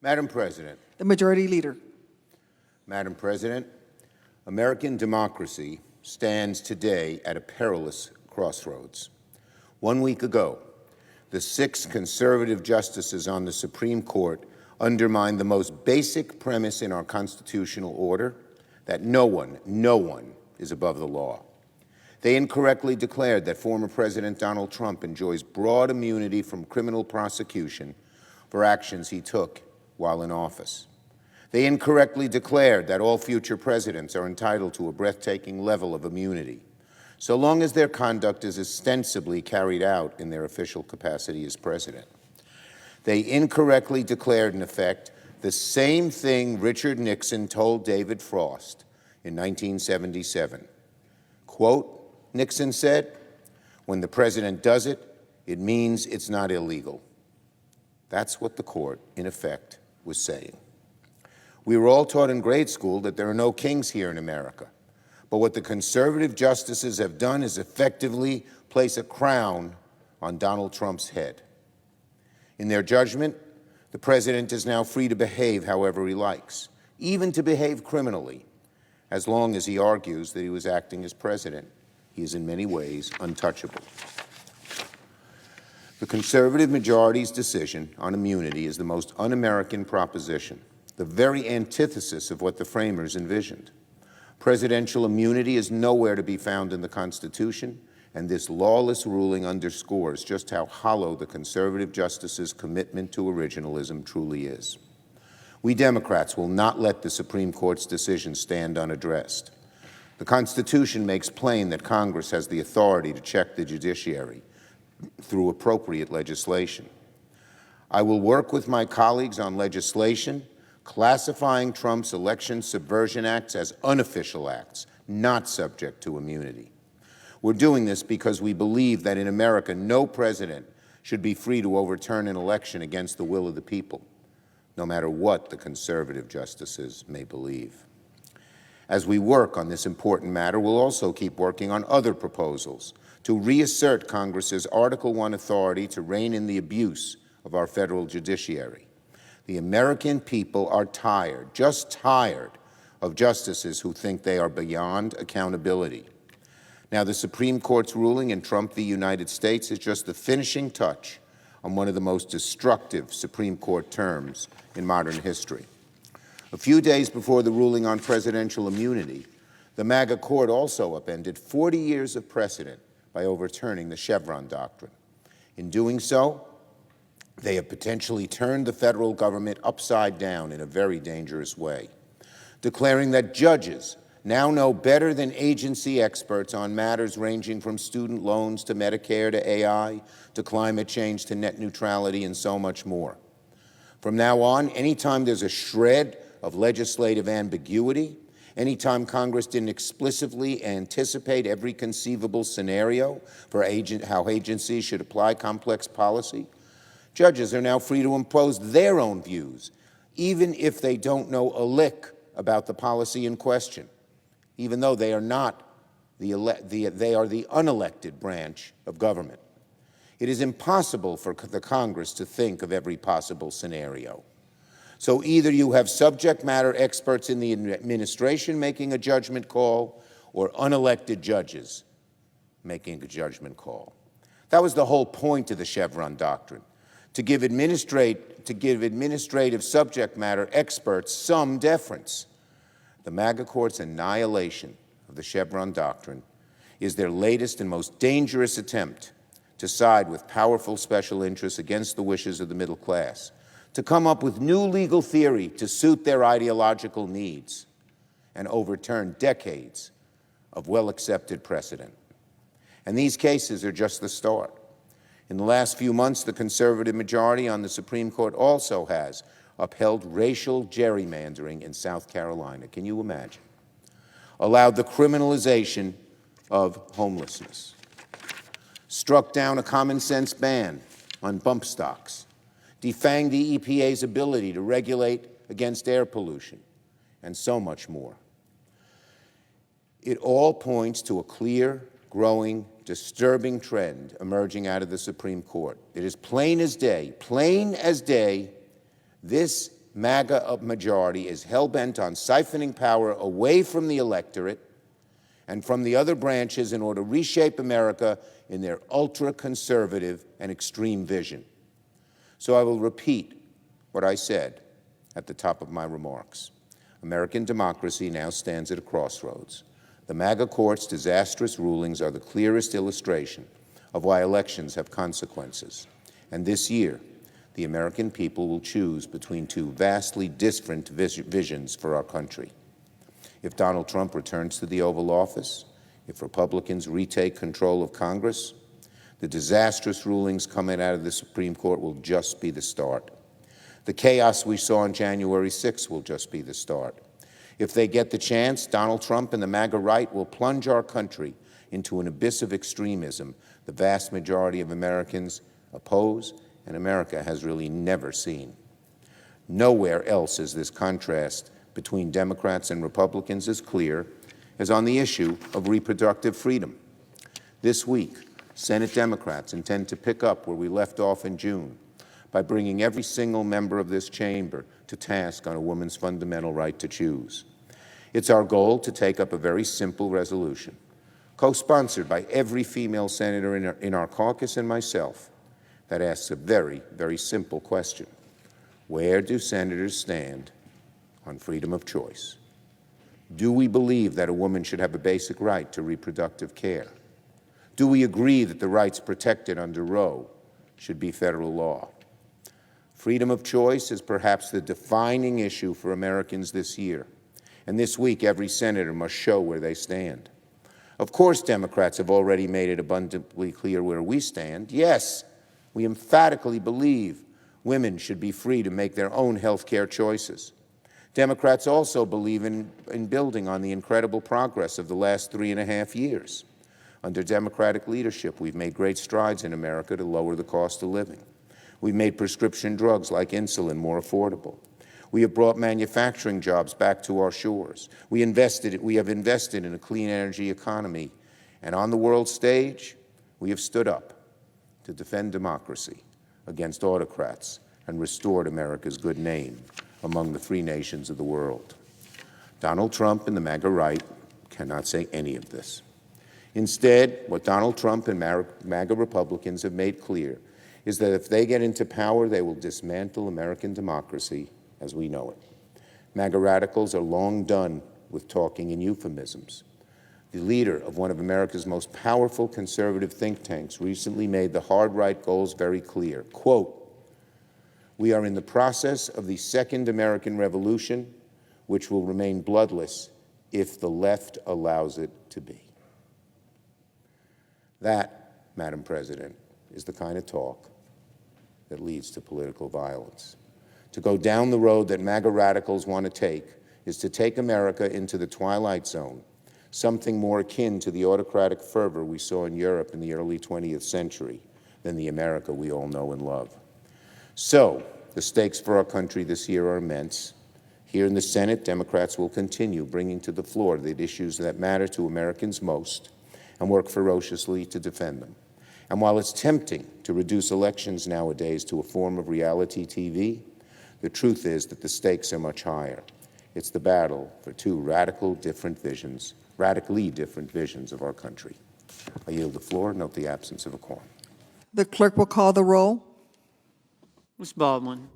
Madam President. The Majority Leader. Madam President, American democracy stands today at a perilous crossroads. 1 week ago, the 6 conservative justices on the Supreme Court undermined the most basic premise in our constitutional order, that no one is above the law. They incorrectly declared that former President Donald Trump enjoys broad immunity from criminal prosecution for actions he took while in office. They incorrectly declared that all future presidents are entitled to a breathtaking level of immunity, so long as their conduct is ostensibly carried out in their official capacity as president. They incorrectly declared, in effect, the same thing Richard Nixon told David Frost in 1977. Quote, Nixon said, "When the president does it, it means it's not illegal." That's what the court, in effect, was saying. We were all taught in grade school that there are no kings here in America. But what the conservative justices have done is effectively place a crown on Donald Trump's head. In their judgment, the president is now free to behave however he likes, even to behave criminally, as long as he argues that he was acting as president. He is in many ways untouchable. The conservative majority's decision on immunity is the most un-American proposition, the very antithesis of what the framers envisioned. Presidential immunity is nowhere to be found in the Constitution, and this lawless ruling underscores just how hollow the conservative justices' commitment to originalism truly is. We Democrats will not let the Supreme Court's decision stand unaddressed. The Constitution makes plain that Congress has the authority to check the judiciary through appropriate legislation. I will work with my colleagues on legislation classifying Trump's election subversion acts as unofficial acts, not subject to immunity. We're doing this because we believe that in America, no president should be free to overturn an election against the will of the people, no matter what the conservative justices may believe. As we work on this important matter, we'll also keep working on other proposals to reassert Congress's Article I authority to rein in the abuse of our federal judiciary. The American people are tired, just tired, of justices who think they are beyond accountability. Now, the Supreme Court's ruling in Trump v. United States is just the finishing touch on one of the most destructive Supreme Court terms in modern history. A few days before the ruling on presidential immunity, the MAGA court also upended 40 years of precedent by overturning the Chevron doctrine. In doing so, they have potentially turned the federal government upside down in a very dangerous way, declaring that judges now know better than agency experts on matters ranging from student loans to Medicare to AI to climate change to net neutrality and so much more. From now on, anytime there's a shred of legislative ambiguity, anytime Congress didn't explicitly anticipate every conceivable scenario for how agencies should apply complex policy, judges are now free to impose their own views, even if they don't know a lick about the policy in question, even though they are not they are the unelected branch of government. It is impossible for the Congress to think of every possible scenario. So either you have subject matter experts in the administration making a judgment call, or unelected judges making a judgment call. That was the whole point of the Chevron doctrine, to give administrative subject matter experts some deference. The MAGA court's annihilation of the Chevron doctrine is their latest and most dangerous attempt to side with powerful special interests against the wishes of the middle class, to come up with new legal theory to suit their ideological needs, and overturn decades of well-accepted precedent. And these cases are just the start. In the last few months, the conservative majority on the Supreme Court also has upheld racial gerrymandering in South Carolina. Can you imagine? Allowed the criminalization of homelessness. Struck down a common-sense ban on bump stocks. Defanged the EPA's ability to regulate against air pollution, and so much more. It all points to a clear, growing, disturbing trend emerging out of the Supreme Court. It is plain as day, this MAGA majority is hell-bent on siphoning power away from the electorate and from the other branches in order to reshape America in their ultra-conservative and extreme vision. So I will repeat what I said at the top of my remarks. American democracy now stands at a crossroads. The MAGA court's disastrous rulings are the clearest illustration of why elections have consequences. And this year, the American people will choose between two vastly different visions for our country. If Donald Trump returns to the Oval Office, if Republicans retake control of Congress, the disastrous rulings coming out of the Supreme Court will just be the start. The chaos we saw on January 6th will just be the start. If they get the chance, Donald Trump and the MAGA right will plunge our country into an abyss of extremism the vast majority of Americans oppose and America has really never seen. Nowhere else is this contrast between Democrats and Republicans as clear as on the issue of reproductive freedom. This week, Senate Democrats intend to pick up where we left off in June by bringing every single member of this chamber to task on a woman's fundamental right to choose. It's our goal to take up a very simple resolution, co-sponsored by every female senator in our caucus and myself, that asks a very, very simple question. Where do senators stand on freedom of choice? Do we believe that a woman should have a basic right to reproductive care? Do we agree that the rights protected under Roe should be federal law? Freedom of choice is perhaps the defining issue for Americans this year. And this week, every senator must show where they stand. Of course, Democrats have already made it abundantly clear where we stand. Yes, we emphatically believe women should be free to make their own health care choices. Democrats also believe in building on the incredible progress of the last 3.5 years. Under Democratic leadership, we've made great strides in America to lower the cost of living. We've made prescription drugs like insulin more affordable. We have brought manufacturing jobs back to our shores. We have invested in a clean energy economy. And on the world stage, we have stood up to defend democracy against autocrats and restored America's good name among the free nations of the world. Donald Trump and the MAGA right cannot say any of this. Instead, what Donald Trump and MAGA Republicans have made clear is that if they get into power, they will dismantle American democracy as we know it. MAGA radicals are long done with talking in euphemisms. The leader of one of America's most powerful conservative think tanks recently made the hard right goals very clear. Quote, "We are in the process of the second American Revolution, which will remain bloodless if the left allows it to be." That, Madam President, is the kind of talk that leads to political violence. To go down the road that MAGA radicals want to take is to take America into the twilight zone, something more akin to the autocratic fervor we saw in Europe in the early 20th century than the America we all know and love. So, the stakes for our country this year are immense. Here in the Senate, Democrats will continue bringing to the floor the issues that matter to Americans most and work ferociously to defend them. And while it's tempting to reduce elections nowadays to a form of reality TV, the truth is that the stakes are much higher. It's the battle for two radically different visions of our country. I yield the floor. Note the absence of a quorum. The clerk will call the roll. Ms. Baldwin.